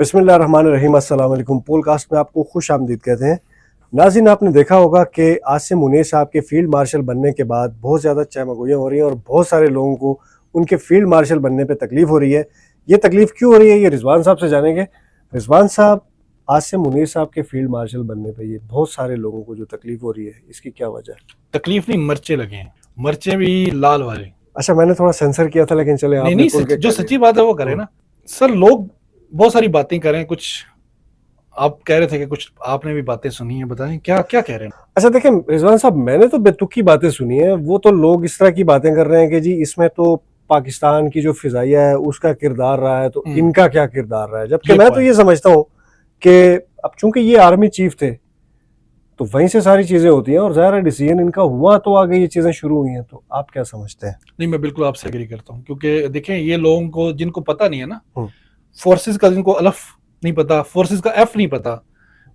बिस्मिल्लाहिर्रहमानिर्रहीम, अस्सलाम वालेकुम। पॉडकास्ट में आपको खुश आमदीद कहते हैं। नाज़रीन, आपने देखा होगा कि आसिम मुनीर साहब के फील्ड मार्शल बनने के बाद बहुत ज़्यादा चहमगोइयाँ हो रही हैं और बहुत सारे लोगों को उनके फील्ड मार्शल बनने पे तकलीफ़ हो रही है। ये तकलीफ़ क्यों हो रही है, ये रिजवान साहब से जानेंगे। रिजवान साहब, आसिम मुनीर साहब के फील्ड मार्शल बनने पे ये बहुत सारे लोगों को जो तकलीफ़ हो रही है, इसकी क्या वजह है? तकलीफ नहीं, मर्चे लगे हैं, मर्चे भी लाल वाले। अच्छा, मैंने थोड़ा सेंसर किया था, लेकिन चले नहीं आपने नहीं, खुल के जो कह दिया। सच्ची बात है वो करें ना सर। लोग बहुत सारी बातें करें, कुछ आप कह रहे थे कि कुछ आपने भी बातें सुनी है, बताएं क्या क्या कह रहे हैं। अच्छा देखिए रिजवान साहब, मैंने तो बेतुकी बातें सुनी है। वो तो लोग इस तरह की बातें कर रहे हैं कि जी इसमें तो पाकिस्तान की जो फिजाइया है उसका किरदार रहा है, तो इनका क्या किरदार रहा है। जबकि मैं तो ये समझता हूँ कि अब चूंकि ये आर्मी चीफ थे तो वहीं से सारी चीजें होती हैं और ज़ाहिर डिसीजन इनका हुआ तो आगे ये चीजें शुरू हुई हैं। तो आप क्या समझते हैं? नहीं, मैं बिल्कुल आपसे एग्री करता हूँ, क्योंकि देखें ये लोगों को जिनको पता नहीं है ना, फोर्सेस का जिनको अलफ नहीं पता, फोर्सेस का एफ नहीं पता,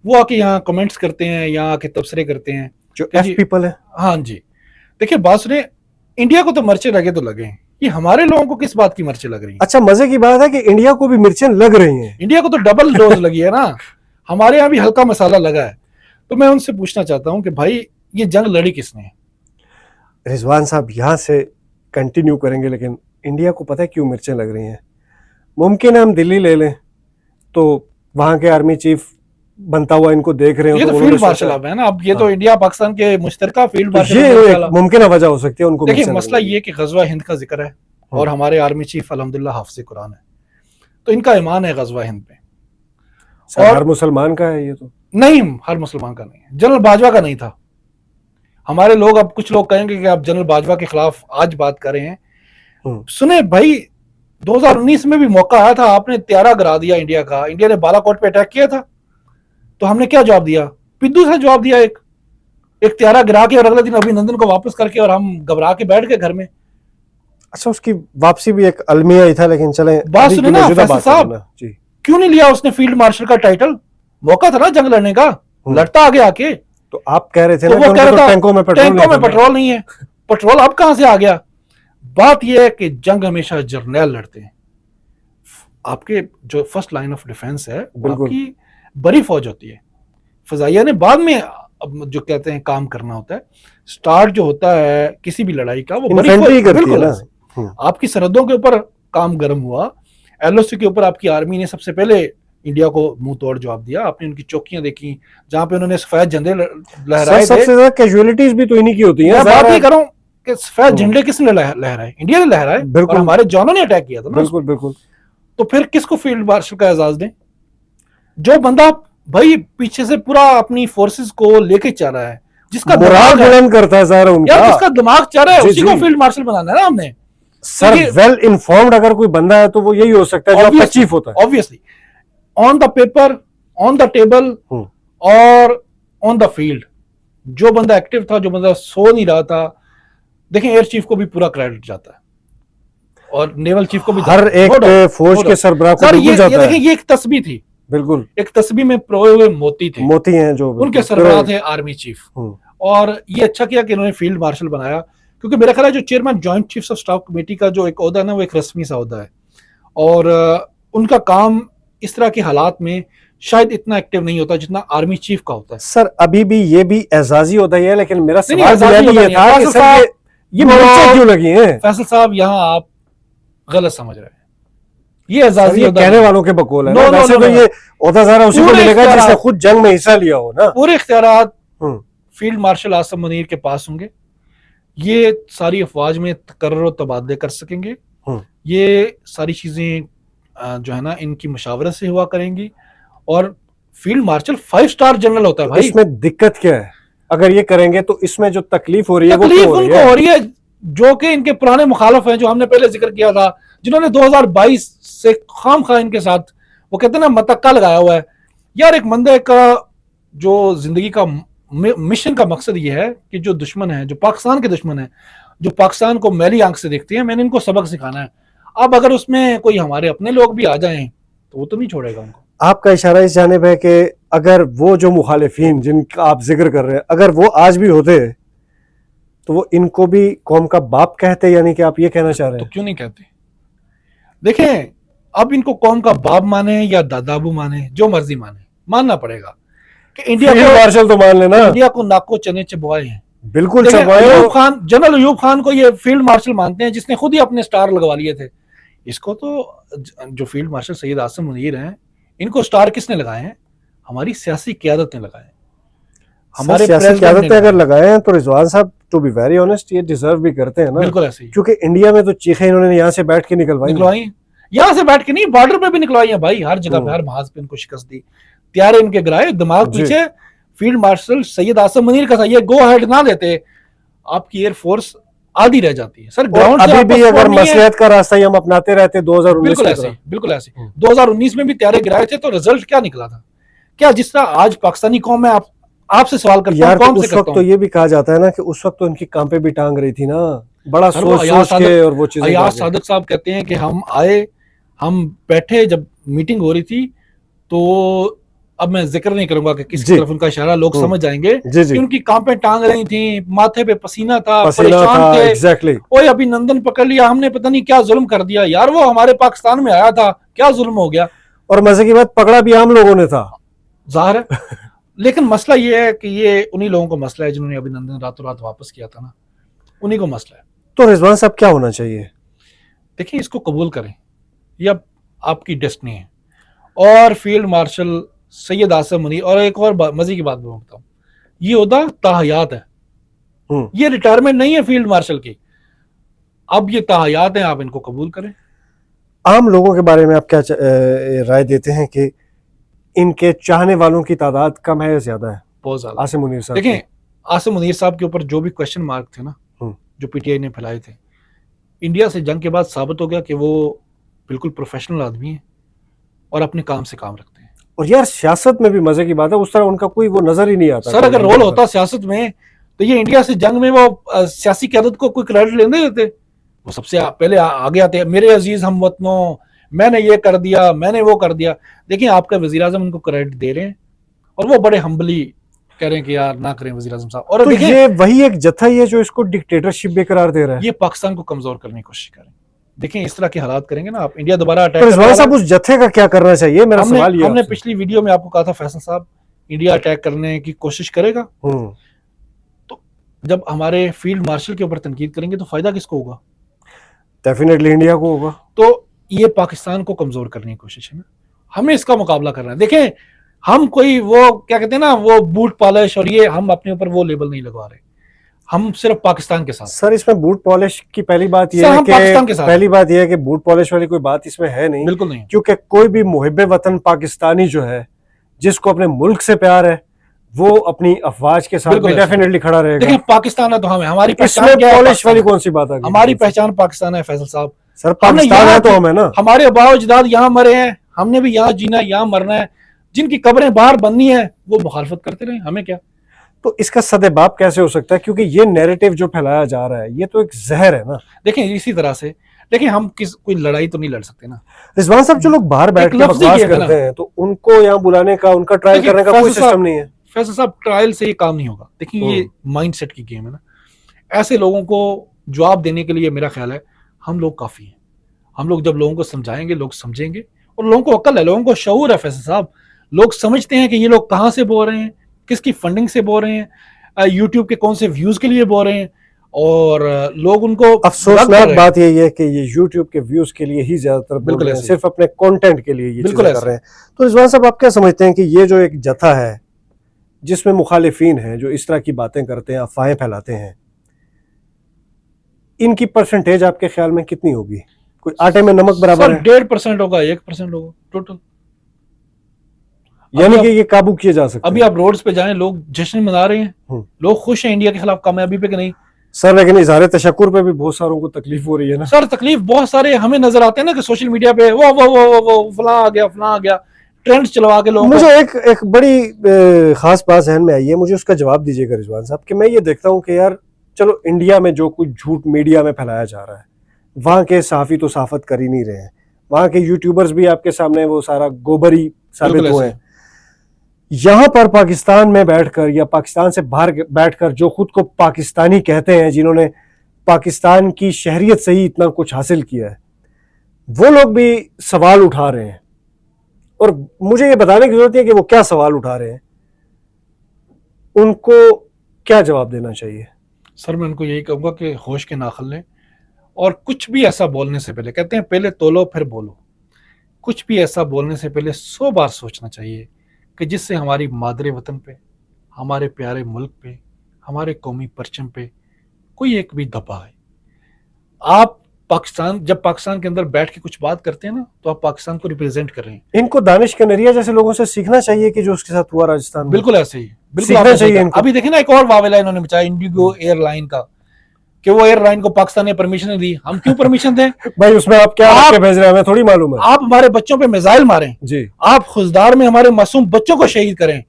वो आके यहाँ कमेंट्स करते हैं, यहाँ आके तबसरे करते हैं जो एफ पीपल है। हाँ जी, देखिए बात सुने, इंडिया को तो मिर्चें लगे तो लगे, ये हमारे लोगों को किस बात की मिर्चें लग रही हैं? अच्छा, मजे की बात है कि इंडिया को भी मिर्चें लग रही हैं। इंडिया को तो डबल डोज लगी है ना, हमारे यहाँ भी हल्का मसाला लगा है। तो मैं उनसे पूछना चाहता हूं कि भाई ये जंग लड़ी किसने? रिजवान साहब यहाँ से कंटिन्यू करेंगे, लेकिन इंडिया को पता है क्यों मिर्चें लग रही हैं। मुमकिन है हम दिल्ली ले लें तो वहां के आर्मी चीफ बनता हुआ इनको देख रहे हो, ये तो फील्ड मार्शल अब है ना, अब ये तो इंडिया पाकिस्तान के मुश्तरका फील्ड मार्शल, ये मुमकिन वजह हो सकती है उनको। देखिए मसला ये कि गजवा हिंद का जिक्र है और हमारे आर्मी चीफ अल्हम्दुलिल्लाह हाफिज कुरान है, तो इनका ईमान है गजवा हिंद पे। और हर मुसलमान का है ये तो नहीं, हर मुसलमान का नहीं है, जनरल बाजवा का नहीं था। हमारे लोग, अब कुछ लोग कहेंगे कि आप जनरल बाजवा के खिलाफ आज बात कर रहे हैं। सुने भाई, 2019 में भी मौका आया था, आपने त्यारा गिरा दिया इंडिया का। इंडिया ने बालाकोट पे अटैक किया था, तो हमने क्या जवाब दिया? पिद्दू सा जवाब दिया, एक त्यारा गिरा के और अगले दिन अभिनंदन को वापस करके, और हम घबरा के बैठ गए घर में। अच्छा, उसकी वापसी भी एक अलमिया ही था, लेकिन चले बात सुने ना फैसल साहब, क्यों नहीं लिया उसने फील्ड मार्शल का टाइटल? मौका था ना जंग लड़ने का, लड़ता आगे आके। तो आप कह रहे थे तो ना वो कह रहा था टैंकों में पेट्रोल नहीं है। पेट्रोल अब कहां से आ गया? बात यह है कि जंग हमेशा जर्नैल लड़ते हैं। आपके जो फर्स्ट लाइन ऑफ डिफेंस है आपकी बड़ी फौज होती है, फजाइया ने बाद में जो कहते हैं काम करना होता है। स्टार्ट जो होता है किसी भी लड़ाई का, वो बड़ी फौज करती है ना। आपकी सरहदों के ऊपर काम गर्म हुआ, एलओसी के ऊपर आपकी आर्मी ने सबसे पहले इंडिया को मुंह तोड़ जवाब दिया। आपने उनकी चौकियां देखी जहां पे उन्होंने सफेद झंडे लहराए थे। सबसे ज्यादा कैजुअलिटीज भी तो इन्हीं की होती हैं। मैं बात नहीं करूं कि सफेद झंडे किसने लहराए, इंडिया ने लहराए, और हमारे जवानों ने अटैक किया था ना। बिल्कुल बिल्कुल। तो फिर किसको फील्ड मार्शल का एजाज दें? जो बंदा भाई पीछे से पूरा अपनी फोर्सेस को लेके चल रहा है, जिसका मोराल बुलंद करता है सारा उनका, यार जिसका दिमाग चल रहा है, उसी को फील्ड मार्शल बनाना है ना हमने। सर वेल इन्फॉर्म्ड अगर कोई बंदा है तो वो यही हो सकता है जो आपका चीफ होता है। Obviously on the paper, on the table और ऑन द फील्ड जो बंदा एक्टिव था, जो बंदा सो नहीं रहा था। देखें एयर चीफ को भी पूरा क्रेडिट जाता है और नेवल चीफ को भी, हर एक फौज के सरबराह को बिल्कुल जाता है। देखिए ये एक तस्बीह थी, बिल्कुल एक तस्बीह में प्रोए हुए मोती थे, मोती हैं जो उनके सरबराह थे आर्मी चीफ। और ये अच्छा किया कि इन्होंने फील्ड मार्शल बनाया, क्योंकि मेरा ख्याल है जो chairman joint chiefs of staff committee का जो एक ओहदा है ना, वो एक रस्मी सा ओहदा है, और उनका काम इस तरह के हालात में शायद इतना एक्टिव नहीं होता जितना आर्मी चीफ का होता है। सर अभी भी ये भी एजाजी होता है, लेकिन मेरा सवाल ये था कि सर ये मोर्चे क्यों लगी हैं? फैसल साहब यहाँ आप गलत समझ रहे हैं, ये एजाजी कहने वालों के बकौल है ना। वैसे तो ये ओहदा सारा उसी को मिलेगा जिसने खुद जंग में हिस्सा लिया हो ना। पूरे इख्तियारात फील्ड मार्शल आसिम मुनीर के पास होंगे, ये सारी अफवाज में तकर्रुर तबादले कर सकेंगे, ये सारी चीजें जो है ना इनकी मशावरत से हुआ करेंगी। और फील्ड मार्शल 5 स्टार जनरल होता है भाई। इसमें दिक्कत क्या है? अगर ये करेंगे तो इसमें जो तकलीफ हो रही है, तकलीफ वो उनको हो रही है जो कि इनके पुराने मुखालिफ हैं, जो हमने पहले जिक्र किया था, जिन्होंने 2022 से खामखा इनके साथ वो कहते हैं ना मतक्का लगाया हुआ है। यार एक बंदे का जो जिंदगी का मिशन का मकसद ये है कि जो दुश्मन है, जो पाकिस्तान के दुश्मन है, जो पाकिस्तान को मैली आंख से देखते हैं, मैंने इनको सबक सिखाना है। अब अगर उसमें कोई हमारे अपने लोग भी आ जाएं तो वो तो नहीं छोड़ेगा उनको। आपका इशारा इस जानिब है कि अगर वो जो मुखालिफिन जिनका आप जिक्र कर रहे हैं, अगर वो आज भी होते तो वो इनको भी कौम का बाप कहते, यानी कि आप ये कहना चाह रहे हैं? तो क्यों नहीं कहते? देखें अब इनको कौम का बाप माने या दादाबू माने, जो मर्जी माने, मानना पड़ेगा कि फील्ड मार्शल तो मान लेना, इंडिया को नाको चने चबवाए हैं। बिल्कुल देखिए, चबवाए। अयूब खान, जनरल अयूब खान को ये फील्ड मार्शल मानते हैं, जिसने खुद ही अपने स्टार लगवा लिए थे। इसको तो जो फील्ड मार्शल सैयद आसिम मुनीर हैं, इनको स्टार किसने लगाए हैं? हमारी सियासी क़यादत ने लगाए हैं। हमारे सियासी क़यादत ने अगर लगाए हैं तो रिजवान साहब, टू बी वेरी ऑनेस्ट, ये डिजर्व भी करते हैं ना। बिल्कुल ऐसे ही, क्योंकि इंडिया में तो चीखें इन्होंने यहाँ से बैठ के निकलवाई, यहाँ से बैठ के नहीं, बॉर्डर पे भी निकलवाई है भाई, हर जगह पे, हर महाज पे इनको शिकस्त दी, त्यारे इनके गिराए, दिमाग पीछे। फील्ड मार्शल सैयद आसिम मुनीर का था, ये गो हेड ना देते, आपकी एयरफोर्स आधी रह जाती है सर। ग्राउंड अभी भी अगर मसलियत का रास्ता ही हम अपनाते रहते 2019 बिल्कुल ऐसे 2019 में भी त्यारे गिराए थे, तो रिजल्ट क्या निकला था? क्या जिस तरह आज पाकिस्तानी कौम में, आपसे सवाल करता हूं, कौन से उस वक्त तो ये भी कहा जाता है ना कि उस वक्त तो इनकी कांपे भी टांग रही थी ना, बड़ा सोच के, और वो चीजें। अयाज सादिक साहब कहते हैं कि हम आए, हम बैठे, जब मीटिंग हो रही थी, तो अब मैं जिक्र नहीं करूंगा कि किस तरफ उनका इशारा, लोग समझ जाएंगे कि उनकी कांपे टांग रही थी, माथे पे पसीना था, परेशान थे। एग्जैक्टली। ओए अभिनंदन पकड़ लिया हमने, पता नहीं क्या जुल्म कर दिया यार, वो हमारे पाकिस्तान में आया था, क्या जुल्म हो गया? और मजे की बात, पकड़ा भी आम लोगों ने था, जाहिर है। लेकिन मसला ये है कि ये उन्हीं लोगों को मसला है जिन्होंने अभिनंदन रातों रात वापस किया था ना, उन्हीं को मसला है। तो रिजवान साहब क्या होना चाहिए? देखिए, इसको कबूल करें, यह आपकी डेस्टिनी है। और फील्ड मार्शल सैयद आसिम मुनीर, और एक और मजे की बात मैं बताऊं, ये ओहदा ताहयात है, ये रिटायरमेंट नहीं है फील्ड मार्शल की, अब ये ताहयात है, आप इनको कबूल करें। आम लोगों के बारे में आप क्या राय देते हैं कि इनके चाहने वालों की तादाद कम है या ज्यादा है? बहुत ज्यादा। आसिम मुनीर साहब, देखें, आसिम मुनीर साहब के ऊपर जो भी क्वेश्चन मार्क थे ना, जो पीटीआई ने फैलाए थे, इंडिया से जंग के बाद साबित हो गया कि वो बिल्कुल प्रोफेशनल आदमी है और अपने काम से काम रखते हैं। और यार सियासत में भी मजे की बात है, उस तरह उनका कोई वो नजर ही नहीं आता सर। अगर रोल होता सियासत में, तो ये इंडिया से जंग में वो सियासी क़यादत को कोई क्रेडिट लेने देते? वो सबसे पहले आगे आते, मेरे अजीज हमवतनों, मैंने ये कर दिया, मैंने वो कर दिया। देखिए, आपका वजीर आजम उनको क्रेडिट दे रहे हैं और वो बड़े हम्बली कह रहे हैं कि यार ना करें वजीर आजम साहब। और तो ये वही एक जत्था ही है जो इसको डिक्टेटरशिप भी करार दे रहा है। ये पाकिस्तान को कमजोर करने की कोशिश करें। देखिए, इस तरह के हालात करेंगे ना आप, इंडिया दोबारा अटैक। तो रिजवान साहब, उस जत्थे का क्या करना चाहिए? मेरा सवाल ये, हमने पिछली वीडियो में आपको कहा था, फैसल साहब इंडिया अटैक करने की कोशिश करेगा, तो जब हमारे फील्ड मार्शल के ऊपर तनकीद करेंगे तो फायदा किसको होगा? डेफिनेटली इंडिया को होगा। तो ये पाकिस्तान को कमजोर करने की कोशिश है ना, हमें इसका मुकाबला करना है। देखें, हम कोई वो क्या कहते हैं ना, वो बूट पॉलिश और ये, हम अपने ऊपर वो लेबल नहीं लगवा रहे, हम सिर्फ पाकिस्तान के साथ। सर, इसमें बूट पॉलिश की पहली बात यह है कि बूट पॉलिश वाली कोई बात इसमें है नहीं, बिल्कुल नहीं। क्योंकि कोई भी मुहिब्बे वतन पाकिस्तानी जो है, जिसको अपने मुल्क से प्यार है, वो अपनी अफवाज के साथ भी डेफिनेटली खड़ा रहेगा। देखिए, पाकिस्तान है तो हमारी पहचान पॉलिश वाली कौन सी बात है? हमारी पहचान पाकिस्तान है फैसल साहब। सर, पाकिस्तान है तो हम है ना, हमारे आबाओ अजदाद यहाँ मरे हैं, हमने भी यहाँ जीना, यहाँ मरना है। जिनकी कब्रें बाहर बननी है वो मुखालफत करते रहे, हमें क्या? तो इसका सदेबाप कैसे हो सकता है? क्योंकि ये नैरेटिव जो फैलाया जा रहा है, ये तो एक जहर है ना। देखें, इसी तरह से देखिए, हम कोई लड़ाई तो नहीं लड़ सकते ना। रिजवान साहब, जो लोग बाहर बैठ के बकवास करते हैं, तो उनको यहाँ बुलाने का, उनका ट्रायल करने का कोई सिस्टम नहीं है। फैसल साहब, ट्रायल से ये काम नहीं होगा। देखिए, ये माइंडसेट की गेम है ना। ऐसे लोगों को जवाब देने के लिए मेरा ख्याल है हम लोग काफी हैं। हम लोग जब लोगों को समझाएंगे, लोग समझेंगे, और लोगों को अक्ल है, लोगों को शऊर है। फैसल साहब, लोग समझते हैं कि ये लोग कहाँ से बोल रहे हैं, किसकी फंडिंग से बोल रहे हैं, यूट्यूब के कौन से व्यूज के लिए बोल रहे हैं, और लोग उनको। अफसोसनाक बात यही है कि ये यूट्यूब के व्यूज के लिए ही ज्यादातर बोल रहे हैं, सिर्फ अपने कंटेंट के लिए ये चीजें कर रहे हैं। तो रिजवान साहब, आप क्या समझते हैं कि ये जो एक जत्था है जिसमें मुखालिफिन हैं, जो इस तरह की बातें करते हैं, अफवाहें फैलाते हैं, इनकी परसेंटेज आपके ख्याल में कितनी होगी? कोई आटे में नमक बराबर है? 1.5% होगा, 1% होगा टोटल, यानी कि ये काबू किए जा सकते हैं। अभी आप रोड्स पे जाएं, लोग जश्न मना रहे हैं, लोग खुश हैं इंडिया के खिलाफ कामयाबी पे कि नहीं? सर, लेकिन इज़हार तशक्कुर पे भी बहुत सारों को तकलीफ हो रही है ना। सर, तकलीफ बहुत सारे हमें नजर आते हैं ना कि सोशल मीडिया पे वो फलां आ गया, फलां आ गया, ट्रेंड चलवा के लोग। मुझे एक बड़ी खास बात जहन में आई है, मुझे उसका जवाब दीजिएगा रिजवान साहब, कि मैं ये देखता हूँ कि यार चलो, इंडिया में जो कुछ झूठ मीडिया में फैलाया जा रहा है, वहाँ के सहाफ़ी तो साफत कर ही नहीं रहे हैं, वहाँ के यूट्यूबर्स भी आपके सामने वो सारा गोबर ही साबित हुए हैं। यहाँ पर पाकिस्तान में बैठकर या पाकिस्तान से बाहर बैठकर जो खुद को पाकिस्तानी कहते हैं, जिन्होंने पाकिस्तान की शहरियत से ही इतना कुछ हासिल किया है, वो लोग भी सवाल उठा रहे हैं और मुझे ये बताने की जरूरत है कि वो क्या सवाल उठा रहे हैं, उनको क्या जवाब देना चाहिए। सर मैं उनको यही कहूंगा कि होश के नाखल लें और कुछ भी ऐसा बोलने से पहले, कहते हैं पहले तोलो फिर बोलो, कुछ भी ऐसा बोलने से पहले 100 बार सोचना चाहिए कि जिससे हमारी मादरे वतन पे, हमारे प्यारे मुल्क पे, हमारे कौमी परचम पे कोई एक भी दबा है। आप जब पाकिस्तान के अंदर बैठ के कुछ बात करते हैं ना, तो आप पाकिस्तान को रिप्रेजेंट कर रहे हैं। इनको दानिश कनेरिया जैसे लोगों से सीखना चाहिए कि जो उसके साथ हुआ राजस्थान में। बिल्कुल ऐसे ही, बिल्कुल सीखना आपने चाहिए देखा। इनको। अभी देखे ना, एक और वावेला इन्होंने बचाया इंडिगो एयरलाइन का, कि वो एयरलाइन को पाकिस्तान ने परमिशन नहीं दी। हम क्यों परमिशन दें? भाई उसमें आप क्या रख के भेज रहे हैं हमें थोड़ी मालूम है। आप हमारे बच्चों पे मिसाइल मारें जी, आप खुजदार में हमारे मासूम बच्चों को शहीद करें,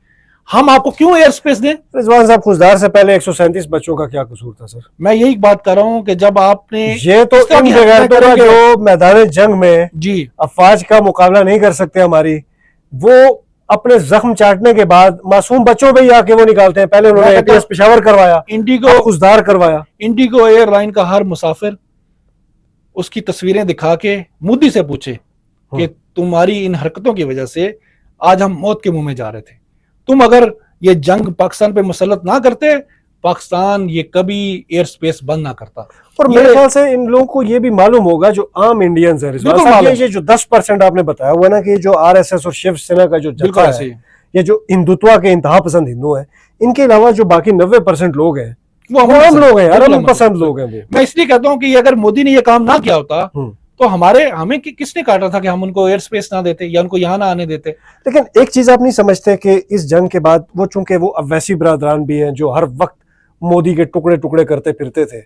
हम आपको क्यों एयर स्पेस दें? रिजवान साहब, खुशदार से पहले 137 बच्चों का क्या कसूर था सर? मैं यही बात कर रहा हूं कि जब आपने ये तो इस तरह इन की हरकतें बेगैरतों का करेंगे- जो मैदान जंग में जी अफवाज का मुकाबला नहीं कर सकते हमारी, वो अपने जख्म चाटने के बाद मासूम बच्चों पे ही आके वो निकालते हैं। पहले उन्होंने मैं कहता ATS पेशावर करवाया, इंडिगो खुशदार करवाया। इंडिगो एयरलाइन का हर मुसाफिर उसकी तस्वीरें दिखा के मोदी से पूछे कि तुम्हारी इन हरकतों की वजह से आज हम मौत के मुंह में जा रहे थे। तुम अगर ये जंग पाकिस्तान पे मुसल्लत ना करते, पाकिस्तान ये कभी एयर स्पेस बंद ना करता। और मेरे ख्याल से इन लोगों को ये भी मालूम होगा, जो आम इंडियंस है रिजवान बिल्कुल साहब, मालूम। ये जो 10% आपने बताया हुआ ना कि जो RSS और शिवसेना का जो बिल्कुल जत्था ऐसे है, ही। ये जो हिंदुत्व के इंतहा पसंद हिंदू हैं, इनके अलावा जो बाकी 90% लोग हैं, वो वो आम लोग हैं यार, बिल्कुल अमन पसंद लोग हैं वो। मैं इसलिए कहता हूं कि अगर मोदी ने ये काम ना किया होता तो हमें किसने काटा था कि हम उनको एयर स्पेस ना देते या उनको यहां ना आने देते। लेकिन एक चीज आप नहीं समझते कि इस जंग के बाद वो, चूंकि वो अवैसी बरादरान भी हैं जो हर वक्त मोदी के टुकड़े टुकड़े करते फिरते थे,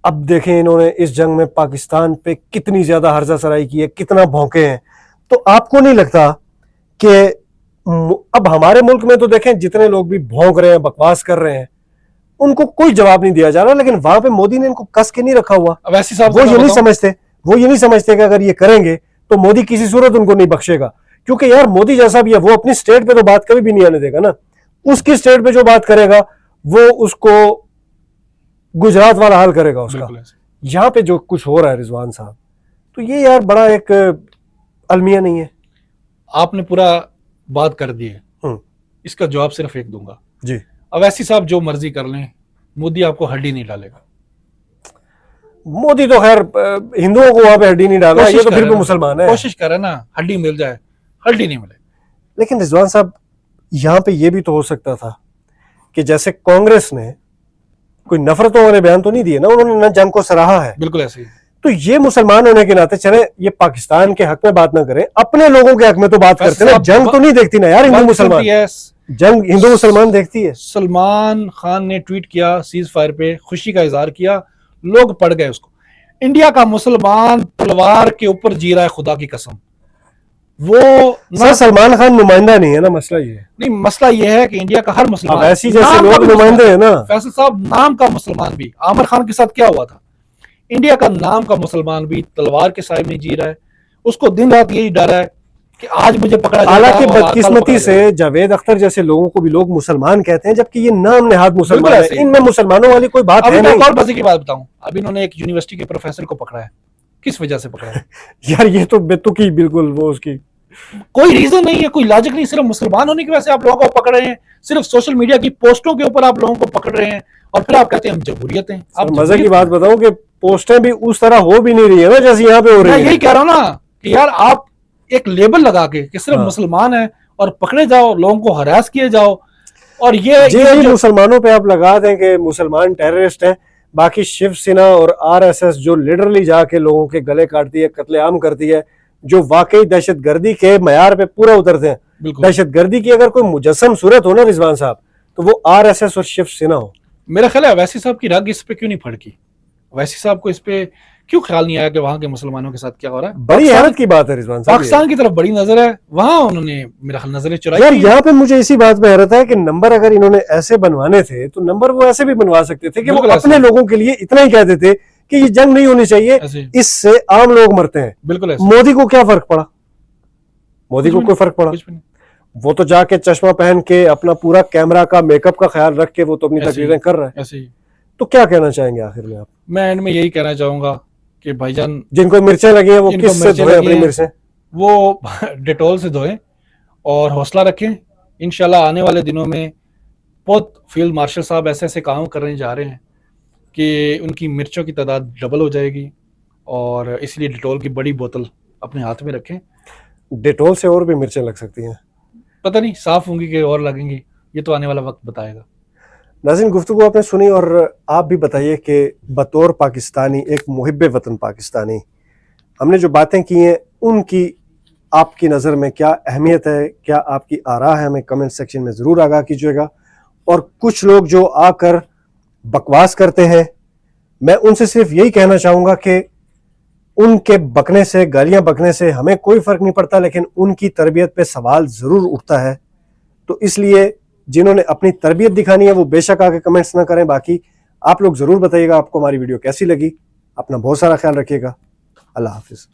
अब देखें इन्होंने इस जंग में पाकिस्तान पे कितनी ज्यादा हर्जा सराई की है, कितना भौंके हैं। तो आपको नहीं लगता कि अब हमारे मुल्क में तो देखें जितने लोग भी भौंक रहे हैं, बकवास कर रहे हैं, उनको कोई जवाब नहीं दिया जा रहा, लेकिन वहां पे मोदी ने इनको कस के नहीं रखा हुआ। वैसे साहब वो ये नहीं समझते, वो ये नहीं समझते कि अगर ये करेंगे तो मोदी किसी सूरत उनको नहीं बख्शेगा। क्योंकि यार मोदी जैसा भी है, वो अपनी स्टेट पे तो बात कभी भी नहीं आने देगा ना। उसकी स्टेट पे जो बात करेगा वो उसको गुजरात वाला हाल करेगा उसका। यहाँ पे जो कुछ हो रहा है रिजवान साहब, तो ये यार बड़ा एक अलमिया नहीं है। आपने पूरा बात कर दी है, इसका जवाब सिर्फ एक दूंगा जी। अवैसी साहब जो मर्जी कर लें, मोदी आपको हड्डी नहीं डालेगा। मोदी तो खैर हिंदुओं को वहां पे हड्डी नहीं डाला, ये तो फिर भी मुसलमान है। कोशिश करे ना हड्डी मिल जाए, हड्डी नहीं मिले। लेकिन रिजवान साहब, यहाँ पे ये भी तो हो सकता था कि जैसे कांग्रेस ने कोई नफरतों वाले बयान तो नहीं दिए ना, उन्होंने ना जंग को सराहा है। बिल्कुल ऐसे ही। तो ये मुसलमान होने के नाते चले ये पाकिस्तान के हक में बात ना करें, अपने लोगों के हक में तो बात करते ना। जंग तो नहीं देखती ना यार हिंदू मुसलमान, जंग हिंदू मुसलमान देखती है। सलमान खान ने ट्वीट किया सीज फायर पे, खुशी का इजहार किया, लोग पढ़ गए उसको। इंडिया का मुसलमान तलवार के ऊपर जी रहा है, खुदा की कसम। वो सर सलमान खान नुमाइंदा नहीं है ना, मसला ये है। नहीं, मसला ये है कि इंडिया का हर मुसलमान, ऐसी जैसे लोग नुमाइंदे हैं ना। फैसल साहब नाम का मुसलमान भी, आमिर खान के साथ क्या हुआ था, इंडिया का नाम का मुसलमान भी तलवार के साए में जी रहा है। उसको दिन रात यही डर है कि आज मुझे पकड़ा जाएगा। हालांकि बदकिस्मती से जावेद अख्तर जैसे लोगों को भी लोग मुसलमान कहते हैं, जबकि ये नाम नेहाद मुसलमान है। इनमें मुसलमानों वाली कोई बात है नहीं। और मजे की बात बताऊं, अभी इन्होंने एक यूनिवर्सिटी के प्रोफेसर को पकड़ा है। किस वजह से पकड़ा है? यार ये तो बेतुकी बिल्कुल, वो उसकी कोई रीजन नहीं है, कोई लॉजिक नहीं। सिर्फ मुसलमान होने की वजह से आप लोगों को पकड़ रहे हैं, सिर्फ सोशल मीडिया की पोस्टों के ऊपर आप लोगों को पकड़ रहे हैं, और फिर आप कहते हैं हम जमहूरियत हैं। आप मजे की बात बताऊं कि पोस्टें भी उस तरह हो भी नहीं रही है ना जैसे यहाँ पे हो रही है। मैं यही कह रहा हूं ना कि यार आप एक लेबल लगा के कि सिर्फ मुसलमान है और पकड़े जाओ, लोगों को हरास किए जाओ, और ये मुसलमानों पे आप लगा दें कि मुसलमान टेररिस्ट हैं, बाकी शिवसेना और RSS जो लिटरली जाके लोगों के गले काटती है, कत्लेआम करती है, जो वाकई दहशतगर्दी के मयार पे पूरा उतरते हैं। दहशतगर्दी की अगर कोई मुजस्सम सूरत हो ना रिजवान साहब, तो वो RSS और शिवसेना हो। मेरा ख्याल है अवैसी साहब की रग इस पे क्यों नहीं फड़की, अवैसी साहब को इस पे क्यों ख्याल नहीं आया कि वहां के मुसलमानों के साथ क्या हो रहा है। बड़ी हैरत की बात है रिजवान साहब, पाकिस्तान की तरफ बड़ी नजर है, वहां उन्होंने मेरा ख्याल नजरें चुराई। यार यहाँ पे मुझे इसी बात में हैरत है कि नंबर अगर इन्होंने ऐसे बनवाने थे तो नंबर वो ऐसे भी बनवा सकते थे कि वो अपने लोगों के लिए इतना ही कह देते कि ये जंग नहीं होनी चाहिए, इससे आम लोग मरते हैं। बिल्कुल। मोदी को क्या फर्क पड़ा? मोदी को कोई फर्क पड़ा? वो तो जाके चश्मा पहन के अपना पूरा कैमरा का मेकअप का ख्याल रख के वो तो अपनी तकरीरें कर रहा है। तो क्या कहना चाहेंगे आखिर में आप? मैं एंड में यही कहना चाहूंगा कि भाईजान जिनको मिर्चें लगी हैं वो जिनको किससे मिर्चें धोए लगी अपनी हैं, मिर्चें? वो डिटॉल से धोएं और हौसला रखें। इंशाल्लाह आने वाले दिनों में बहुत फील्ड मार्शल साहब ऐसे ऐसे काम करने जा रहे हैं कि उनकी मिर्चों की तादाद डबल हो जाएगी, और इसलिए डिटॉल की बड़ी बोतल अपने हाथ में रखें। डिटॉल से और भी मिर्चें लग सकती हैं। पता नहीं साफ होंगी कि और लगेंगी, ये तो आने वाला वक्त बताएगा। नाज़रीन, गुफ्तगू आपने सुनी और आप भी बताइए कि बतौर पाकिस्तानी, एक मुहिब्बे वतन पाकिस्तानी, हमने जो बातें की हैं उनकी आपकी नज़र में क्या अहमियत है, क्या आपकी आरा है, हमें कमेंट सेक्शन में ज़रूर आगाह कीजिएगा। और कुछ लोग जो आकर बकवास करते हैं, मैं उनसे सिर्फ यही कहना चाहूँगा कि उनके बकने से, गालियाँ बकने से हमें कोई फ़र्क नहीं पड़ता, लेकिन उनकी तरबियत पे सवाल ज़रूर उठता है। तो इसलिए जिन्होंने अपनी तरबियत दिखानी है वो बेशक आके कमेंट्स ना करें। बाकी आप लोग ज़रूर बताइएगा आपको हमारी वीडियो कैसी लगी। अपना बहुत सारा ख्याल रखिएगा। अल्लाह हाफिज़।